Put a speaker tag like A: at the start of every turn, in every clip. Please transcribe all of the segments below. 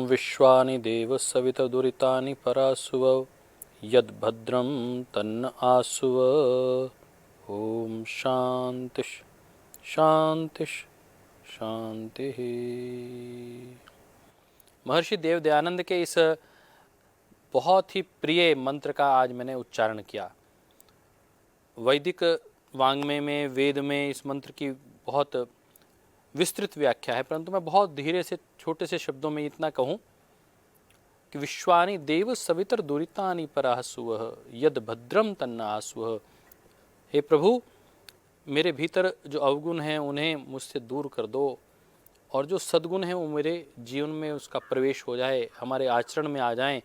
A: विश्वानि देव सवितुरितानि परासुव यद्भद्रं तन्न आसुव। ओम शांति शांति शांति। महर्षि देव दयानंद के इस बहुत ही प्रिय मंत्र का आज मैंने उच्चारण किया। वैदिक वाङ्मय में, वेद में इस मंत्र की बहुत विस्तृत व्याख्या है, परंतु मैं बहुत धीरे से छोटे से शब्दों में इतना कहूँ कि विश्वानि देव सवितर दुरितानि परासुवः यद भद्रम तन्ना आसुवः। हे प्रभु, मेरे भीतर जो अवगुण हैं उन्हें मुझसे दूर कर दो, और जो सद्गुण हैं वो मेरे जीवन में उसका प्रवेश हो जाए, हमारे आचरण में आ जाएं।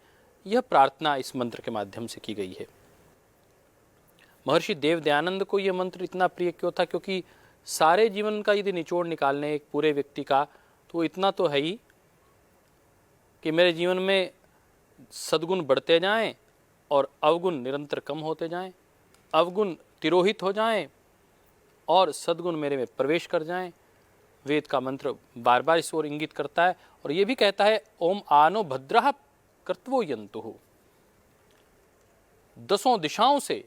A: यह प्रार्थना इस मंत्र के माध्यम से की गई है। महर्षि देव दयानंद को यह मंत्र इतना प्रिय क्यों था? क्योंकि सारे जीवन का यदि निचोड़ निकालने एक पूरे व्यक्ति का, तो इतना तो है ही कि मेरे जीवन में सद्गुण बढ़ते जाएं और अवगुण निरंतर कम होते जाएं, अवगुण तिरोहित हो जाएं और सद्गुण मेरे में प्रवेश कर जाएं। वेद का मंत्र बार बार इस ओर इंगित करता है और ये भी कहता है ओम आनो भद्रः कर्तवो यन्तुः। दसों दिशाओं से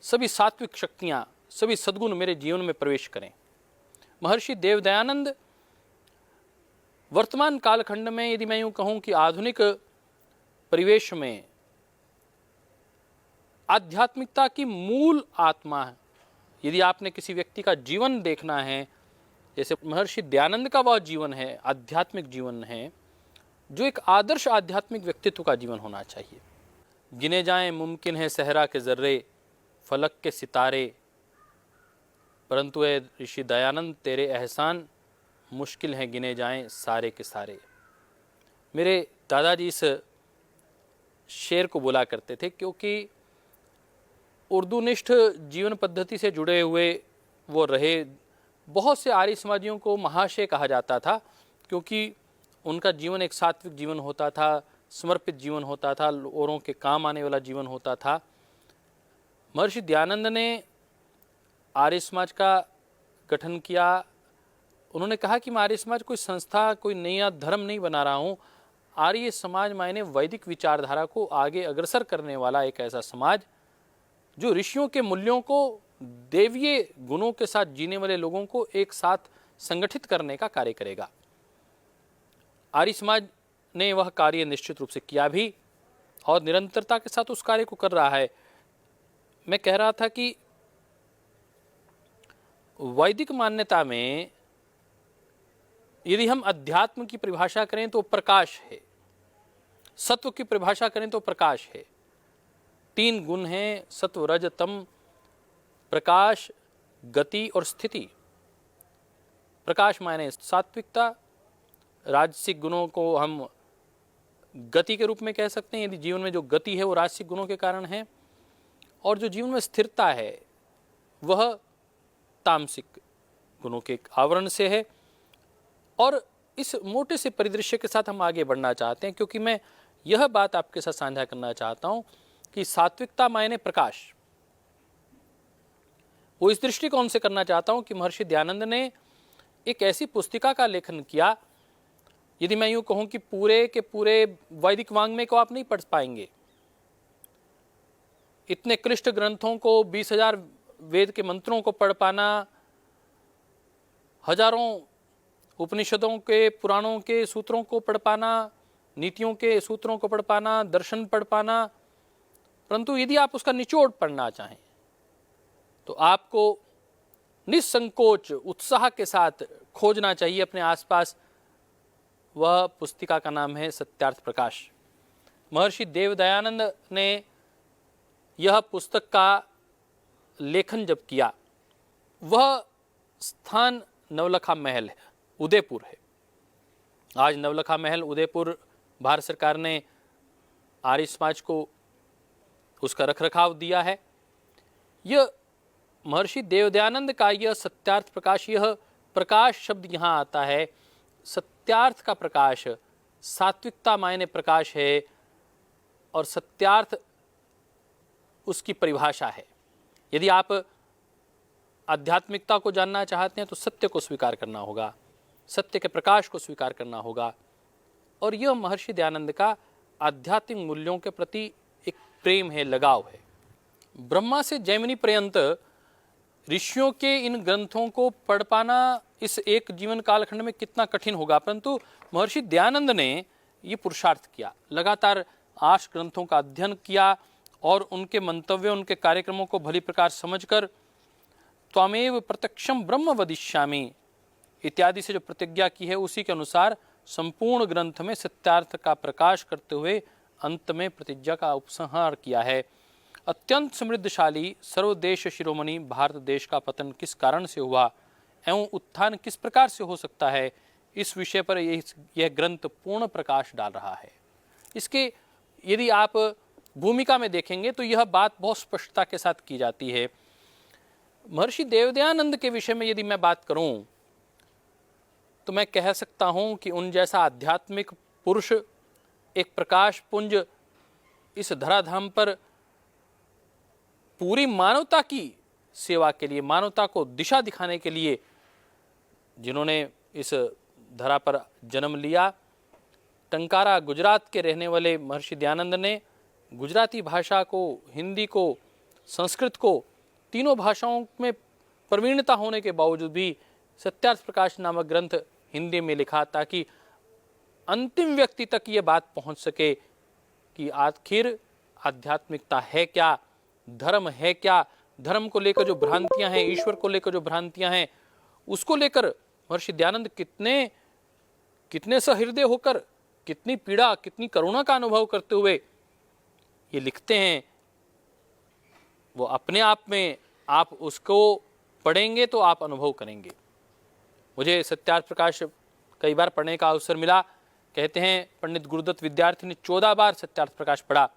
A: सभी सात्विक शक्तियां, सभी सद्गुण मेरे जीवन में प्रवेश करें। महर्षि देव दयानंद वर्तमान कालखंड में, यदि मैं यूं कहूं कि आधुनिक परिवेश में आध्यात्मिकता की मूल आत्मा है। यदि आपने किसी व्यक्ति का जीवन देखना है, जैसे महर्षि दयानंद का वह जीवन है, आध्यात्मिक जीवन है, जो एक आदर्श आध्यात्मिक व्यक्तित्व का जीवन होना चाहिए। गिने जाएं मुमकिन है सहरा के जर्रे, फलक के सितारे, परंतु ए ऋषि दयानंद तेरे एहसान मुश्किल हैं गिने जाएं सारे के सारे। मेरे दादाजी इस शेर को बोला करते थे क्योंकि उर्दूनिष्ठ जीवन पद्धति से जुड़े हुए वो रहे। बहुत से आर्य समाजियों को महाशय कहा जाता था क्योंकि उनका जीवन एक सात्विक जीवन होता था, समर्पित जीवन होता था, औरों के काम आने वाला जीवन होता था। महर्षि दयानंद ने आर्य समाज का गठन किया। उन्होंने कहा कि मैं आर्य समाज कोई संस्था, कोई नया धर्म नहीं बना रहा हूँ। आर्य समाज मायने वैदिक विचारधारा को आगे अग्रसर करने वाला एक ऐसा समाज जो ऋषियों के मूल्यों को, देवीय गुणों के साथ जीने वाले लोगों को एक साथ संगठित करने का कार्य करेगा। आर्य समाज ने वह कार्य निश्चित रूप से किया भी और निरंतरता के साथ उस कार्य को कर रहा है। मैं कह रहा था कि वैदिक मान्यता में यदि हम अध्यात्म की परिभाषा करें तो प्रकाश है, सत्व की परिभाषा करें तो प्रकाश है। 3 गुण हैं, सत्व रज तम, प्रकाश, गति और स्थिति। प्रकाश माने सात्विकता, राजसिक गुणों को हम गति के रूप में कह सकते हैं, यदि जीवन में जो गति है वो राजसिक गुणों के कारण है, और जो जीवन में स्थिरता है वह तामसिक गुणों के आवरण से है। और इस मोटे से परिदृश्य के साथ हम आगे बढ़ना चाहते हैं क्योंकि मैं यह बात आपके साथ साझा करना चाहता हूं कि सात्विकता मायने प्रकाश, वो इस दृष्टिकोण से करना चाहता हूं कि महर्षि दयानंद ने एक ऐसी पुस्तिका का लेखन किया, यदि मैं यूं कहूं कि पूरे के पूरे वैदिक वाङ्मय को आप नहीं पढ़ पाएंगे। इतने क्लिष्ट ग्रंथों को, 20,000 वेद के मंत्रों को पढ़ पाना, हजारों उपनिषदों के, पुराणों के सूत्रों को पढ़ पाना, नीतियों के सूत्रों को पढ़ पाना, दर्शन पढ़ पाना, परंतु यदि आप उसका निचोड़ पढ़ना चाहें तो आपको निसंकोच उत्साह के साथ खोजना चाहिए अपने आसपास। वह पुस्तिका का नाम है सत्यार्थ प्रकाश। महर्षि देव दयानंद ने यह पुस्तक का लेखन जब किया, वह स्थान नवलखा महल है, उदयपुर है। आज नवलखा महल उदयपुर, भारत सरकार ने आर्य समाज को उसका रखरखाव दिया है। यह महर्षि देव दयानंद का यह सत्यार्थ प्रकाश, यह प्रकाश शब्द यहाँ आता है। सत्यार्थ का प्रकाश, सात्विकता मायने प्रकाश है और सत्यार्थ उसकी परिभाषा है। यदि आप आध्यात्मिकता को जानना चाहते हैं तो सत्य को स्वीकार करना होगा, सत्य के प्रकाश को स्वीकार करना होगा। और यह महर्षि दयानंद का आध्यात्मिक मूल्यों के प्रति एक प्रेम है, लगाव है। ब्रह्मा से जैमिनी पर्यंत ऋषियों के इन ग्रंथों को पढ़ पाना इस एक जीवन कालखंड में कितना कठिन होगा, परंतु महर्षि दयानंद ने ये पुरुषार्थ किया, लगातार 8 ग्रंथों का अध्ययन किया और उनके मंतव्यों, उनके कार्यक्रमों को भली प्रकार समझकर त्वमेव प्रत्यक्षम ब्रह्म वदिष्यामि इत्यादि से जो प्रतिज्ञा की है उसी के अनुसार संपूर्ण ग्रंथ में सत्यार्थ का प्रकाश करते हुए अंत में प्रतिज्ञा का उपसंहार किया है। अत्यंत समृद्धशाली सर्वदेश शिरोमणि भारत देश का पतन किस कारण से हुआ एवं उत्थान किस प्रकार से हो सकता है, इस विषय पर यह ग्रंथ पूर्ण प्रकाश डाल रहा है। इसके यदि आप भूमिका में देखेंगे तो यह बात बहुत स्पष्टता के साथ की जाती है। महर्षि देवदयानंद के विषय में यदि मैं बात करूं तो मैं कह सकता हूं कि उन जैसा आध्यात्मिक पुरुष, एक प्रकाश पुंज इस धराधाम पर पूरी मानवता की सेवा के लिए, मानवता को दिशा दिखाने के लिए जिन्होंने इस धरा पर जन्म लिया। टंकारा गुजरात के रहने वाले महर्षि दयानंद ने गुजराती भाषा को, हिंदी को, संस्कृत को, तीनों भाषाओं में प्रवीणता होने के बावजूद भी सत्यार्थ प्रकाश नामक ग्रंथ हिंदी में लिखा, ताकि अंतिम व्यक्ति तक ये बात पहुंच सके कि आखिर आध्यात्मिकता है क्या, धर्म है क्या, धर्म को लेकर जो भ्रांतियां हैं, ईश्वर को लेकर जो भ्रांतियां हैं, उसको लेकर महर्षि दयानंद कितने सहृदय होकर, कितनी पीड़ा, कितनी करुणा का अनुभव करते हुए ये लिखते हैं। वो अपने आप में, आप उसको पढ़ेंगे तो आप अनुभव करेंगे। मुझे सत्यार्थ प्रकाश कई बार पढ़ने का अवसर मिला। कहते हैं पंडित गुरुदत्त विद्यार्थी ने 14 बार सत्यार्थ प्रकाश पढ़ा।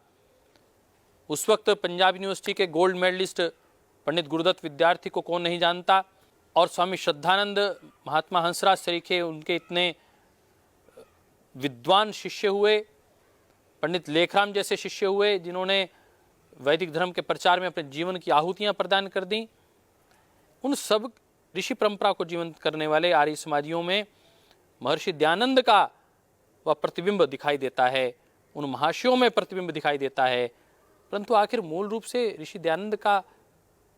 A: उस वक्त पंजाब यूनिवर्सिटी के गोल्ड मेडलिस्ट पंडित गुरुदत्त विद्यार्थी को कौन नहीं जानता, और स्वामी श्रद्धानंद, महात्मा हंसराज सरीखे उनके इतने विद्वान शिष्य हुए, पंडित लेखराम जैसे शिष्य हुए जिन्होंने वैदिक धर्म के प्रचार में अपने जीवन की आहुतियां प्रदान कर दी। उन सब ऋषि परंपरा को जीवंत करने वाले आर्य समाजियों में महर्षि दयानंद का वह प्रतिबिंब दिखाई देता है, उन महाशयों में प्रतिबिंब दिखाई देता है। परंतु आखिर मूल रूप से ऋषि दयानंद का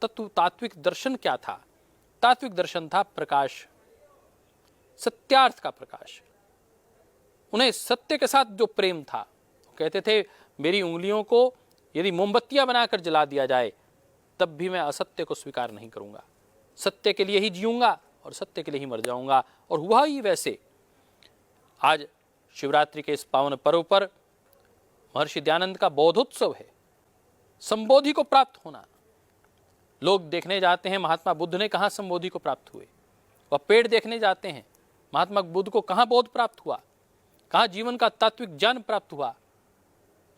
A: तात्विक दर्शन क्या था? तात्विक दर्शन था प्रकाश, सत्यार्थ का प्रकाश। उन्हें सत्य के साथ जो प्रेम था, कहते थे मेरी उंगलियों को यदि मोमबत्तियां बनाकर जला दिया जाए तब भी मैं असत्य को स्वीकार नहीं करूंगा, सत्य के लिए ही जीऊंगा और सत्य के लिए ही मर जाऊंगा। और हुआ ही वैसे। आज शिवरात्रि के इस पावन पर्व पर महर्षि दयानंद का बौद्धोत्सव है, संबोधि को प्राप्त होना। लोग देखने जाते हैं महात्मा बुद्ध ने कहाँ संबोधि को प्राप्त हुए, वह पेड़ देखने जाते हैं महात्मा बुद्ध को कहाँ बोध प्राप्त हुआ, कहाँ जीवन का तात्विक ज्ञान प्राप्त हुआ।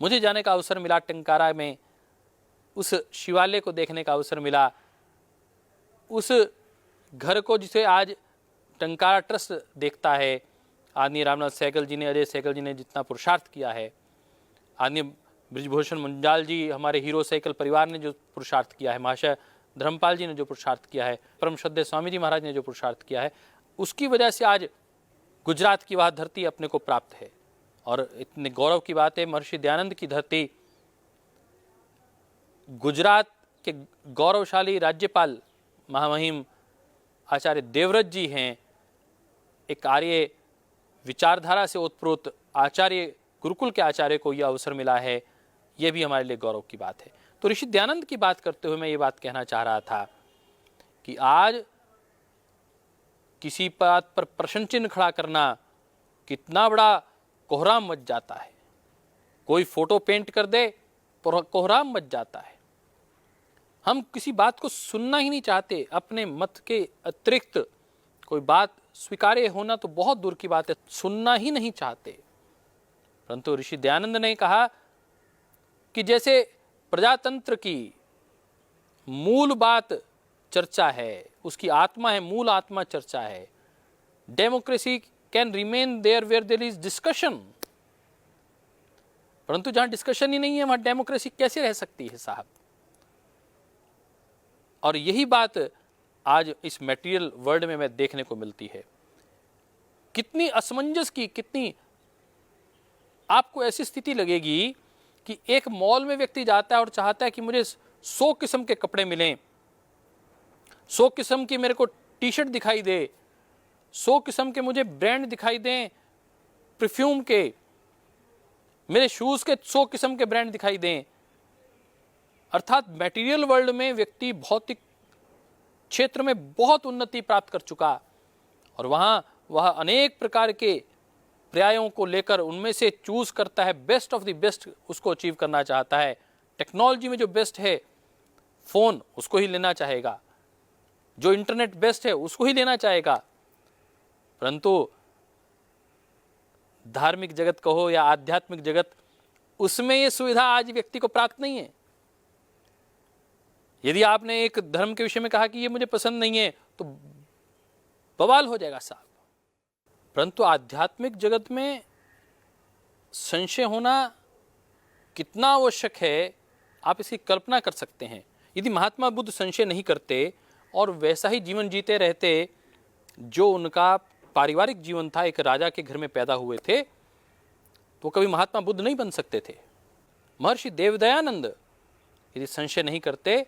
A: मुझे जाने का अवसर मिला टंकारा में, उस शिवालय को देखने का अवसर मिला, उस घर को जिसे आज टंकारा ट्रस्ट देखता है। आदरणीय रामनाथ सहगल जी ने, अजय सहगल जी ने जितना पुरुषार्थ किया है, आदरणीय ब्रिजभूषण मुंजाल जी, हमारे हीरो साइकिल परिवार ने जो पुरुषार्थ किया है, महाशय धर्मपाल जी ने जो पुरुषार्थ किया है, परम श्रद्धेय स्वामी जी महाराज ने जो पुरुषार्थ किया है, उसकी वजह से आज गुजरात की वह धरती अपने को प्राप्त है। और इतने गौरव की बात है, महर्षि दयानंद की धरती, गुजरात के गौरवशाली राज्यपाल महामहिम आचार्य देवव्रत जी हैं, एक आर्य विचारधारा से उत्प्रोत आचार्य, गुरुकुल के आचार्य को यह अवसर मिला है, यह भी हमारे लिए गौरव की बात है। तो ऋषि दयानंद की बात करते हुए मैं ये बात कहना चाह रहा था कि आज किसी बात पर प्रश्न चिन्ह खड़ा करना कितना बड़ा कोहराम मच जाता है। कोई फोटो पेंट कर दे, कोहराम मच जाता है। हम किसी बात को सुनना ही नहीं चाहते, अपने मत के अतिरिक्त कोई बात स्वीकार्य होना तो बहुत दूर की बात है, सुनना ही नहीं चाहते। परंतु ऋषि दयानंद ने कहा कि जैसे प्रजातंत्र की मूल बात चर्चा है, उसकी आत्मा है, मूल आत्मा चर्चा है। Democracy can remain there where there is discussion, परंतु जहां डिस्कशन ही नहीं है वहां डेमोक्रेसी कैसे रह सकती है साहब। और यही बात आज इस मटेरियल वर्ल्ड में मैं देखने को मिलती है। कितनी असमंजस की, कितनी आपको ऐसी स्थिति लगेगी कि एक मॉल में व्यक्ति जाता है और चाहता है कि मुझे 100 किस्म के कपड़े मिलें, 100 किस्म की मेरे को टी शर्ट दिखाई दे, 100 किस्म के मुझे ब्रांड दिखाई दें, परफ्यूम के, मेरे शूज के 100 किस्म के ब्रांड दिखाई दें। अर्थात मटेरियल वर्ल्ड में व्यक्ति भौतिक क्षेत्र में बहुत उन्नति प्राप्त कर चुका और वहां वह अनेक प्रकार के पर्यायों को लेकर उनमें से चूज करता है, बेस्ट ऑफ द बेस्ट उसको अचीव करना चाहता है। टेक्नोलॉजी में जो बेस्ट है फोन, उसको ही लेना चाहेगा, जो इंटरनेट बेस्ट है उसको ही लेना चाहेगा। परंतु धार्मिक जगत कहो या आध्यात्मिक जगत, उसमें यह सुविधा आज व्यक्ति को प्राप्त नहीं है। यदि आपने एक धर्म के विषय में कहा कि ये मुझे पसंद नहीं है तो बवाल हो जाएगा साहब। परंतु आध्यात्मिक जगत में संशय होना कितना आवश्यक है, आप इसकी कल्पना कर सकते हैं। यदि महात्मा बुद्ध संशय नहीं करते और वैसा ही जीवन जीते रहते जो उनका पारिवारिक जीवन था, एक राजा के घर में पैदा हुए थे, तो कभी महात्मा बुद्ध नहीं बन सकते थे। महर्षि देवदयानंद यदि संशय नहीं करते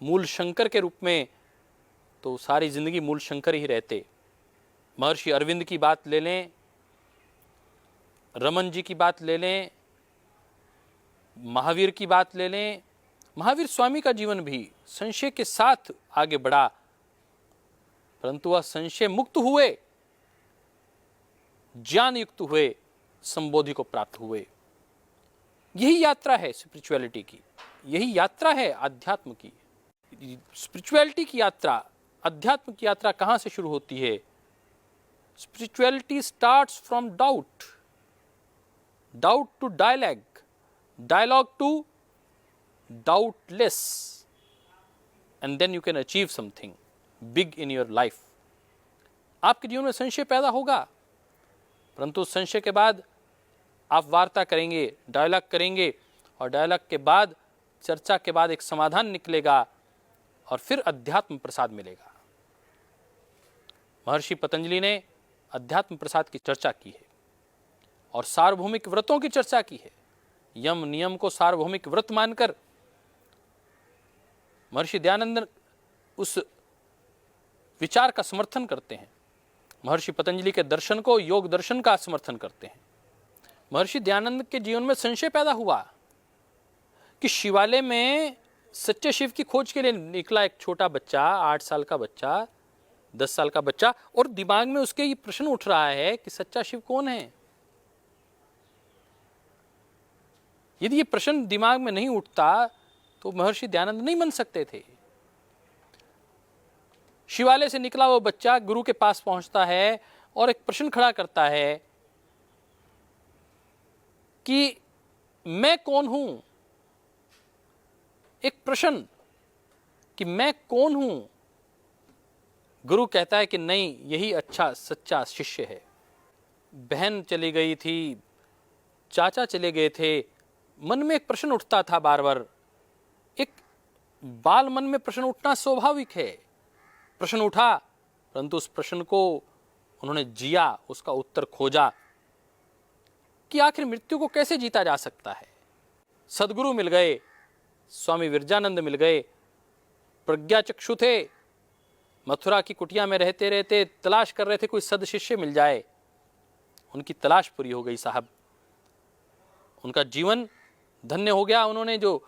A: मूल शंकर के रूप में, तो सारी जिंदगी मूल शंकर ही रहते। महर्षि अरविंद की बात ले लें, रमन जी की बात ले लें, महावीर की बात ले लें। महावीर स्वामी का जीवन भी संशय के साथ आगे बढ़ा, परंतु वह संशय मुक्त हुए, ज्ञान युक्त हुए, संबोधि को प्राप्त हुए। यही यात्रा है स्पिरिचुअलिटी की, यही यात्रा है अध्यात्म की। स्पिरिचुअलिटी की यात्रा, अध्यात्म की यात्रा कहां से शुरू होती है? Spirituality starts from doubt, doubt to dialogue, dialogue to doubtless, and then you can achieve something big in your life. आपके जीवन में संशय पैदा होगा, परंतु संशय के बाद आप वार्ता करेंगे, डायलॉग करेंगे, और डायलॉग के बाद, चर्चा के बाद एक समाधान निकलेगा और फिर अध्यात्म प्रसाद मिलेगा। महर्षि पतंजलि ने अध्यात्म प्रसाद की चर्चा की है और सार्वभौमिक व्रतों की चर्चा की है। यम नियम को सार्वभौमिक व्रत मानकर महर्षि दयानंद उस विचार का समर्थन करते हैं। महर्षि पतंजलि के दर्शन को योग दर्शन का समर्थन करते हैं। महर्षि दयानंद के जीवन में संशय पैदा हुआ कि शिवालय में सच्चे शिव की खोज के लिए निकला एक छोटा बच्चा, 8 साल का बच्चा, 10 साल का बच्चा, और दिमाग में उसके ये प्रश्न उठ रहा है कि सच्चा शिव कौन है। यदि ये प्रश्न दिमाग में नहीं उठता तो महर्षि दयानंद नहीं बन सकते थे। शिवालय से निकला वो बच्चा गुरु के पास पहुंचता है और एक प्रश्न खड़ा करता है कि मैं कौन हूं। एक प्रश्न कि मैं कौन हूं। गुरु कहता है कि नहीं, यही अच्छा सच्चा शिष्य है। बहन चली गई थी, चाचा चले गए थे, मन में एक प्रश्न उठता था बार बार। एक बाल मन में प्रश्न उठना स्वाभाविक है। प्रश्न उठा, परंतु उस प्रश्न को उन्होंने जिया, उसका उत्तर खोजा कि आखिर मृत्यु को कैसे जीता जा सकता है। सदगुरु मिल गए, स्वामी विरजानंद मिल गए, प्रज्ञाचक्षु थे, मथुरा की कुटिया में रहते रहते तलाश कर रहे थे कोई सदशिष्य मिल जाए। उनकी तलाश पूरी हो गई साहब, उनका जीवन धन्य हो गया। उन्होंने जो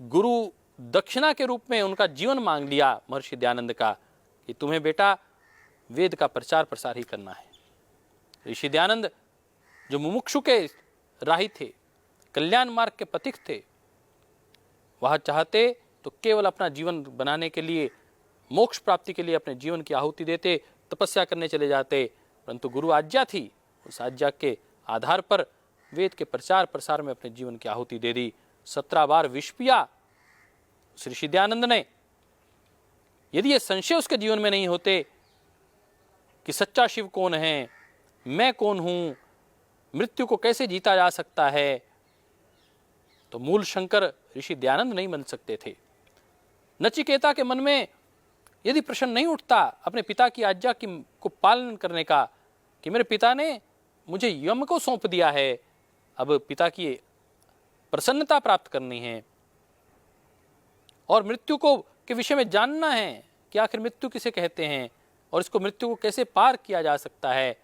A: गुरु दक्षिणा के रूप में उनका जीवन मांग लिया महर्षि दयानंद का कि तुम्हें बेटा वेद का प्रचार प्रसार ही करना है। ऋषि दयानंद जो मुमुक्षु के राही थे, कल्याण मार्ग के पथिक थे, वह चाहते तो केवल अपना जीवन बनाने के लिए, मोक्ष प्राप्ति के लिए अपने जीवन की आहुति देते, तपस्या करने चले जाते, परंतु गुरु आज्ञा थी, उस आज्ञा के आधार पर वेद के प्रचार प्रसार में अपने जीवन की आहुति दे दी। 17 बार विष पिया उस ऋषि दयानंद ने। यदि ये संशय उसके जीवन में नहीं होते कि सच्चा शिव कौन है, मैं कौन हूं, मृत्यु को कैसे जीता जा सकता है, तो मूल शंकर ऋषि दयानंद नहीं बन सकते थे। नचिकेता के मन में यदि प्रश्न नहीं उठता अपने पिता की आज्ञा को पालन करने का कि मेरे पिता ने मुझे यम को सौंप दिया है, अब पिता की प्रसन्नता प्राप्त करनी है और मृत्यु को के विषय में जानना है कि आखिर मृत्यु किसे कहते हैं और इसको मृत्यु को कैसे पार किया जा सकता है।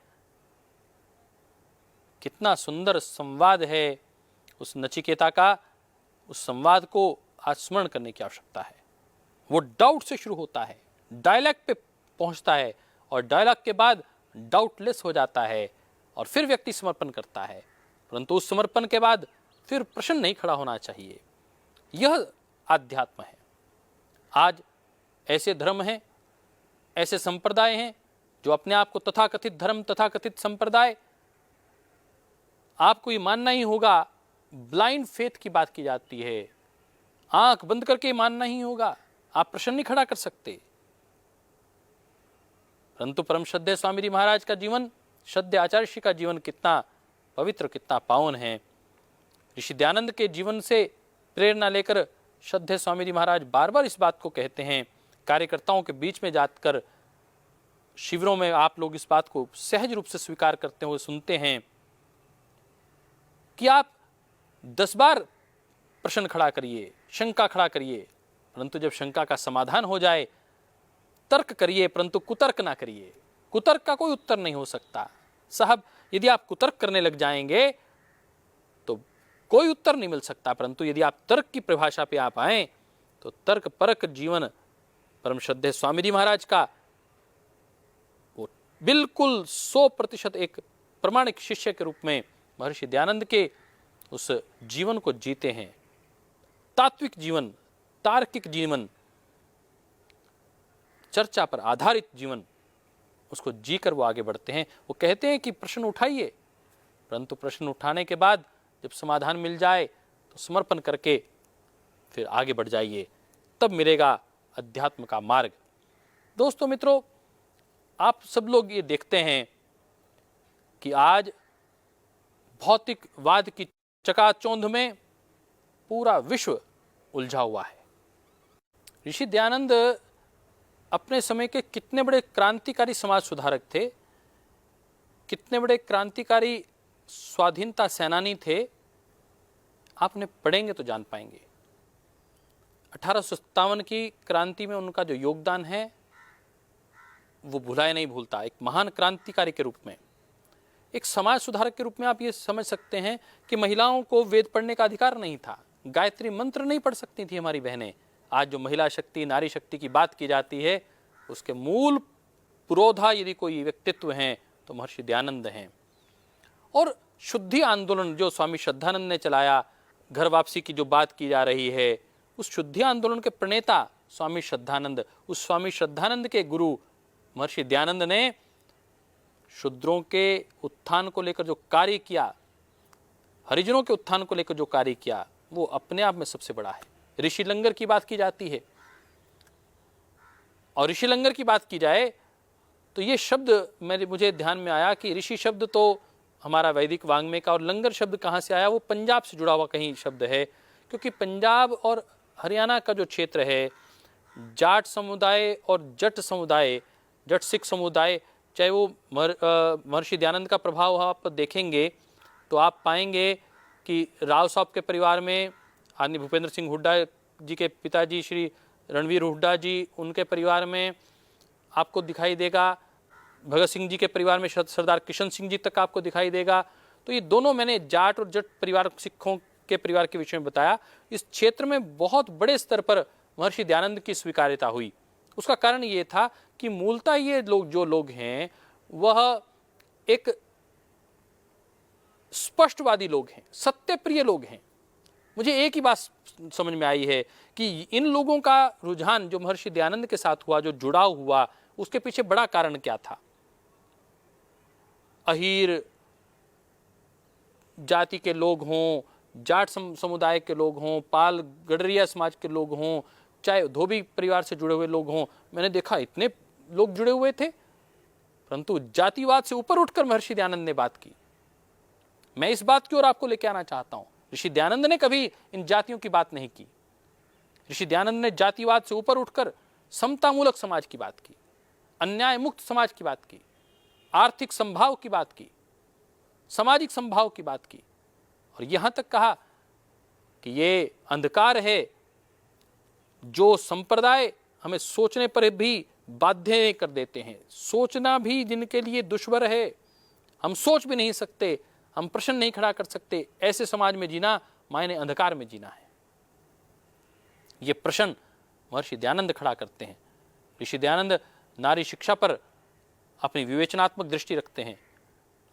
A: कितना सुंदर संवाद है उस नचिकेता का। उस संवाद को आज स्मरण करने की आवश्यकता है। वो डाउट से शुरू होता है, डायलॉग पे पहुंचता है और डायलॉग के बाद डाउटलेस हो जाता है और फिर व्यक्ति समर्पण करता है। परंतु उस समर्पण के बाद फिर प्रश्न नहीं खड़ा होना चाहिए। यह आध्यात्म है। आज ऐसे धर्म हैं, ऐसे संप्रदाय हैं जो अपने आप को तथाकथित धर्म, तथाकथित संप्रदाय, आपको ये मानना ही होगा, ब्लाइंड फेथ की बात की जाती है, आंख बंद करके मानना ही होगा, आप प्रश्न नहीं खड़ा कर सकते। परंतु परम श्रद्धेय स्वामी जी महाराज का जीवन, श्रद्धेय आचार्य श्री का जीवन कितना पवित्र, कितना पावन है। ऋषि दयानंद के जीवन से प्रेरणा लेकर श्रद्धेय स्वामी जी महाराज बार बार इस बात को कहते हैं। कार्यकर्ताओं के बीच में जाकर शिविरों में आप लोग इस बात को सहज रूप से स्वीकार करते हुए सुनते हैं कि आप 10 बार प्रश्न खड़ा करिए, शंका खड़ा करिए, परंतु जब शंका का समाधान हो जाए तर्क करिए, परंतु कुतर्क ना करिए। कुतर्क का कोई उत्तर नहीं हो सकता साहब। यदि आप कुतर्क करने लग जाएंगे तो कोई उत्तर नहीं मिल सकता, परंतु यदि आप तर्क की परिभाषा पे आप आए तो तर्क परक जीवन परम श्रद्धेय स्वामी जी महाराज का वो बिल्कुल 100% एक प्रमाणिक शिष्य के रूप में महर्षि दयानंद के उस जीवन को जीते हैं। तात्विक जीवन, तार्किक जीवन, चर्चा पर आधारित जीवन, उसको जीकर वो आगे बढ़ते हैं। वो कहते हैं कि प्रश्न उठाइए, परंतु प्रश्न उठाने के बाद जब समाधान मिल जाए तो समर्पण करके फिर आगे बढ़ जाइए, तब मिलेगा अध्यात्म का मार्ग। दोस्तों मित्रों, आप सब लोग ये देखते हैं कि आज भौतिकवाद की चकाचौंध में पूरा विश्व उलझा हुआ है। ऋषि दयानंद अपने समय के कितने बड़े क्रांतिकारी समाज सुधारक थे, कितने बड़े क्रांतिकारी स्वाधीनता सेनानी थे, आप उन्हें पढ़ेंगे तो जान पाएंगे। 1857 की क्रांति में उनका जो योगदान है वो भुलाया नहीं भूलता। एक महान क्रांतिकारी के रूप में, एक समाज सुधारक के रूप में आप ये समझ सकते हैं कि महिलाओं को वेद पढ़ने का अधिकार नहीं था, गायत्री मंत्र नहीं पढ़ सकती थी हमारी बहनें। आज जो महिला शक्ति, नारी शक्ति की बात की जाती है, उसके मूल पुरोधा यदि कोई व्यक्तित्व हैं तो महर्षि दयानंद हैं। और शुद्धि आंदोलन जो स्वामी श्रद्धानंद ने चलाया, घर वापसी की जो बात की जा रही है, उस शुद्धि आंदोलन के प्रणेता स्वामी श्रद्धानंद, उस स्वामी श्रद्धानंद के गुरु महर्षि दयानंद ने शूद्रों के उत्थान को लेकर जो कार्य किया, हरिजनों के उत्थान को लेकर जो कार्य किया, वो अपने आप में सबसे बड़ा है। ऋषि लंगर की बात की जाती है, और ऋषि लंगर की बात की जाए तो ये शब्द मुझे ध्यान में आया कि ऋषि शब्द तो हमारा वैदिक वांग्मय का, और लंगर शब्द कहाँ से आया, वो पंजाब से जुड़ा हुआ कहीं शब्द है। क्योंकि पंजाब और हरियाणा का जो क्षेत्र है, जाट समुदाय और जट समुदाय, जट सिख समुदाय, चाहे वो महर्षि दयानंद का प्रभाव आप देखेंगे तो आप पाएंगे कि राव साहब के परिवार में आदरणीय भूपेंद्र सिंह हुड्डा जी के पिताजी श्री रणवीर हुड्डा जी, उनके परिवार में आपको दिखाई देगा। भगत सिंह जी के परिवार में सरदार किशन सिंह जी तक आपको दिखाई देगा। तो ये दोनों मैंने जाट और जट परिवार, सिखों के परिवार के विषय में बताया। इस क्षेत्र में बहुत बड़े स्तर पर महर्षि दयानंद की स्वीकार्यता हुई। उसका कारण ये था कि मूलतः ये जो लोग हैं वह एक स्पष्टवादी लोग हैं, सत्यप्रिय लोग हैं। मुझे एक ही बात समझ में आई है कि इन लोगों का रुझान जो महर्षि दयानंद के साथ हुआ, जो जुड़ाव हुआ, उसके पीछे बड़ा कारण क्या था। अहीर जाति के लोग हों, जाट समुदाय के लोग हों, पाल गडरिया समाज के लोग हों, चाहे धोबी परिवार से जुड़े हुए लोग हों, मैंने देखा इतने लोग जुड़े हुए थे, परंतु जातिवाद से ऊपर उठकर महर्षि दयानंद ने बात की। मैं इस बात की ओर आपको लेकर आना चाहता हूं। ऋषि दयानंद ने कभी इन जातियों की बात नहीं की। ऋषि दयानंद ने जातिवाद से ऊपर उठकर समतामूलक समाज की बात की, अन्याय मुक्त समाज की बात की, आर्थिक संभाव की बात की, सामाजिक संभाव की बात की। और यहां तक कहा कि ये अंधकार है जो संप्रदाय हमें सोचने पर भी बाध्य कर देते हैं, सोचना भी जिनके लिए दुश्वार है, हम सोच भी नहीं सकते, हम प्रश्न नहीं खड़ा कर सकते, ऐसे समाज में जीना मायने अंधकार में जीना है। ये प्रश्न महर्षि दयानंद खड़ा करते हैं। ऋषि दयानंद नारी शिक्षा पर अपनी विवेचनात्मक दृष्टि रखते हैं,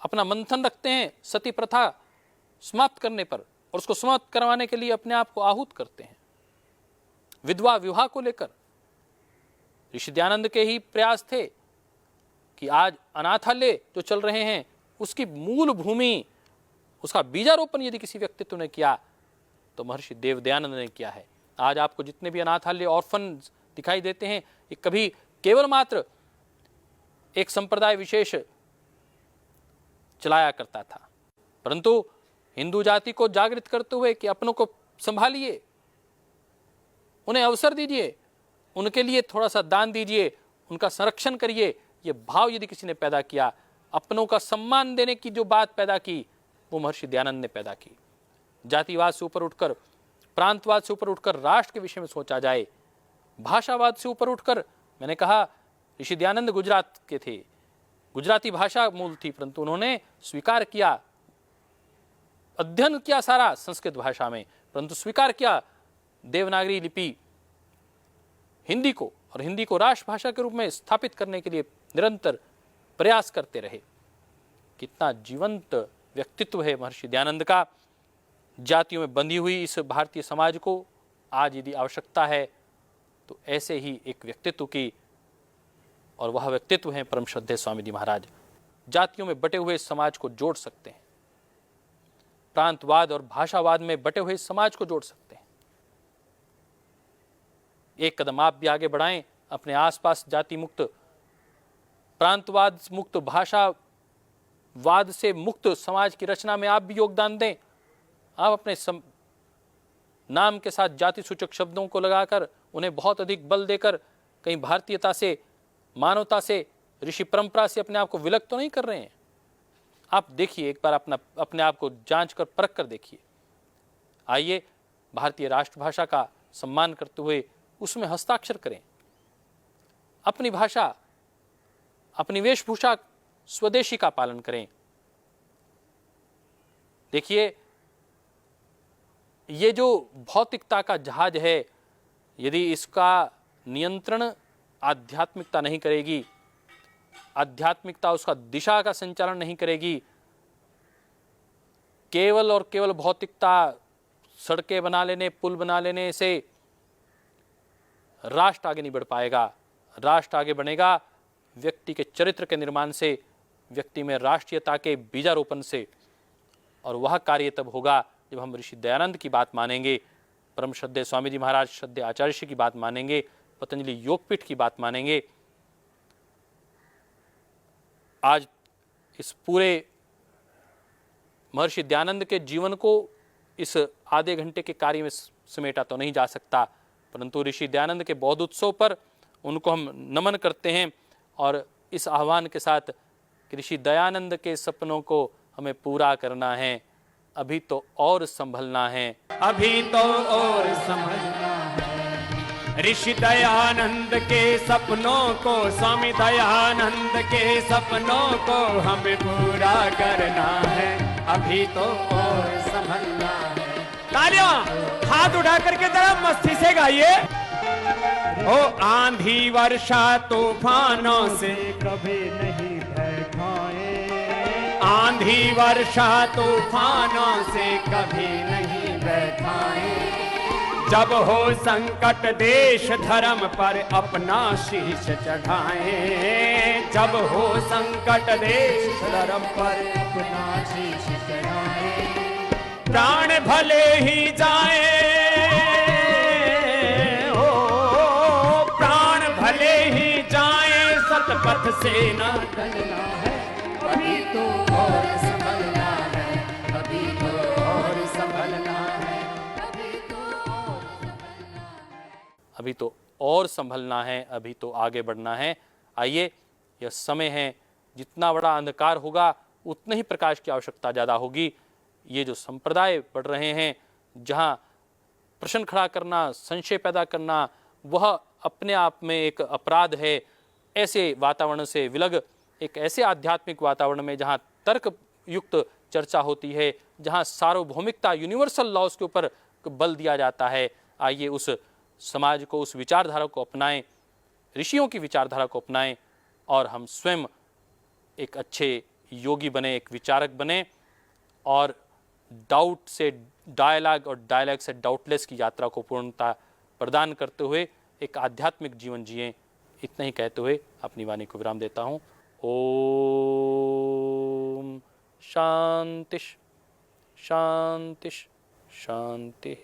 A: अपना मंथन रखते हैं सती प्रथा समाप्त करने पर, और उसको समाप्त करवाने के लिए अपने आप को आहूत करते हैं। विधवा विवाह को लेकर ऋषि दयानंद के ही प्रयास थे कि आज अनाथालय जो चल रहे हैं उसकी मूल भूमि, उसका बीजारोपण यदि किसी व्यक्तित्व ने किया तो महर्षि देव दयानंद ने किया है। आज आपको जितने भी अनाथालय ऑर्फन दिखाई देते हैं, ये कभी केवल मात्र एक संप्रदाय विशेष चलाया करता था, परंतु हिंदू जाति को जागृत करते हुए कि अपनों को संभालिए, उन्हें अवसर दीजिए, उनके लिए थोड़ा सा दान दीजिए, उनका संरक्षण करिए, ये भाव यदि किसी ने पैदा किया, अपनों का सम्मान देने की जो बात पैदा की, वो महर्षि दयानंद ने पैदा की। जातिवाद से ऊपर उठकर, प्रांतवाद से ऊपर उठकर राष्ट्र के विषय में सोचा जाए, भाषावाद से ऊपर उठकर, मैंने कहा ऋषि दयानंद गुजरात के थे, गुजराती भाषा मूल थी, परंतु उन्होंने स्वीकार किया, अध्ययन किया सारा संस्कृत भाषा में, परंतु स्वीकार किया देवनागरी लिपि हिंदी को, और हिंदी को राष्ट्रभाषा के रूप में स्थापित करने के लिए निरंतर प्रयास करते रहे। कितना जीवंत व्यक्तित्व है महर्षि दयानंद का। जातियों में बंधी हुई इस भारतीय समाज को आज यदि आवश्यकता है तो ऐसे ही एक व्यक्तित्व की, और वह व्यक्तित्व है परम श्रद्धेय स्वामी जी महाराज। जातियों में बटे हुए समाज को जोड़ सकते हैं, प्रांतवाद और भाषावाद में बटे हुए समाज को जोड़ सकते हैं। एक कदम आप भी आगे बढ़ाएं, अपने आसपास जाति मुक्त, प्रांतवाद मुक्त, भाषावाद से मुक्त समाज की रचना में आप भी योगदान दें। आप अपने नाम के साथ जाति सूचक शब्दों को लगाकर, उन्हें बहुत अधिक बल देकर, कहीं भारतीयता से, मानवता से, ऋषि परंपरा से अपने आप को विलग तो नहीं कर रहे हैं। आप देखिए, एक बार अपने आप को जांच कर परख कर देखिए। आइए भारतीय राष्ट्रभाषा का सम्मान करते हुए उसमें हस्ताक्षर करें। अपनी भाषा, अपनी वेशभूषा, स्वदेशी का पालन करें। देखिए, ये जो भौतिकता का जहाज है, यदि इसका नियंत्रण आध्यात्मिकता नहीं करेगी, आध्यात्मिकता उसका दिशा का संचालन नहीं करेगी, केवल और केवल भौतिकता, सड़कें बना लेने, पुल बना लेने से राष्ट्र आगे नहीं बढ़ पाएगा। राष्ट्र आगे बढ़ेगा व्यक्ति के चरित्र के निर्माण से, व्यक्ति में राष्ट्रीयता के बीजारोपण से, और वह कार्य तब होगा जब हम ऋषि दयानंद की बात मानेंगे, परम श्रद्धेय स्वामी जी महाराज, श्रद्धेय आचार्य की बात मानेंगे, पतंजलि योगपीठ की बात मानेंगे। आज इस पूरे महर्षि दयानंद के जीवन को इस आधे घंटे के कार्य में समेटा तो नहीं जा सकता, परंतु ऋषि दयानंद के बौद्ध उत्सव पर उनको हम नमन करते हैं, और इस आह्वान के साथ कि ऋषि दयानंद के सपनों को हमें पूरा करना है, अभी तो और संभलना है,
B: अभी तो और संभलना है। ऋषि दयानंद के सपनों को, स्वामी दयानंद के सपनों को हमें पूरा करना है, अभी तो और संभलना है। तालियां हाथ उठा करके जरा मस्ती से गाइए। ओ आंधी वर्षा तूफानों से कभी नहीं भय खाए, आंधी वर्षा तूफानों से कभी नहीं भय खाए। जब हो संकट देश धर्म पर अपना शीश चढ़ाएं, जब हो संकट देश धर्म पर अपना शीश चढ़ाएं। प्राण भले ही जाए, ओ प्राण भले ही जाए, सतपथ से न टलना है, अभी तो और संभलना है, अभी तो और संभलना है, अभी तो और संभलना है,
A: अभी तो और संभलना है, अभी तो आगे बढ़ना है। आइए, यह समय है, जितना बड़ा अंधकार होगा उतने ही प्रकाश की आवश्यकता ज़्यादा होगी। ये जो संप्रदाय बढ़ रहे हैं, जहाँ प्रश्न खड़ा करना, संशय पैदा करना, वह अपने आप में एक अपराध है। ऐसे वातावरण से विलग एक ऐसे आध्यात्मिक वातावरण में जहाँ तर्क युक्त चर्चा होती है, जहाँ सार्वभौमिकता, यूनिवर्सल लॉज के ऊपर बल दिया जाता है, आइए उस समाज को, उस विचारधारा को अपनाएं, ऋषियों की विचारधारा को अपनाएं और हम स्वयं एक अच्छे योगी बने, एक विचारक बने और डाउट से डायलॉग और डायलॉग से डाउटलेस की यात्रा को पूर्णता प्रदान करते हुए एक आध्यात्मिक जीवन जिएं। इतना ही कहते हुए अपनी वाणी को विराम देता हूँ। ओम शांति शांति शांति।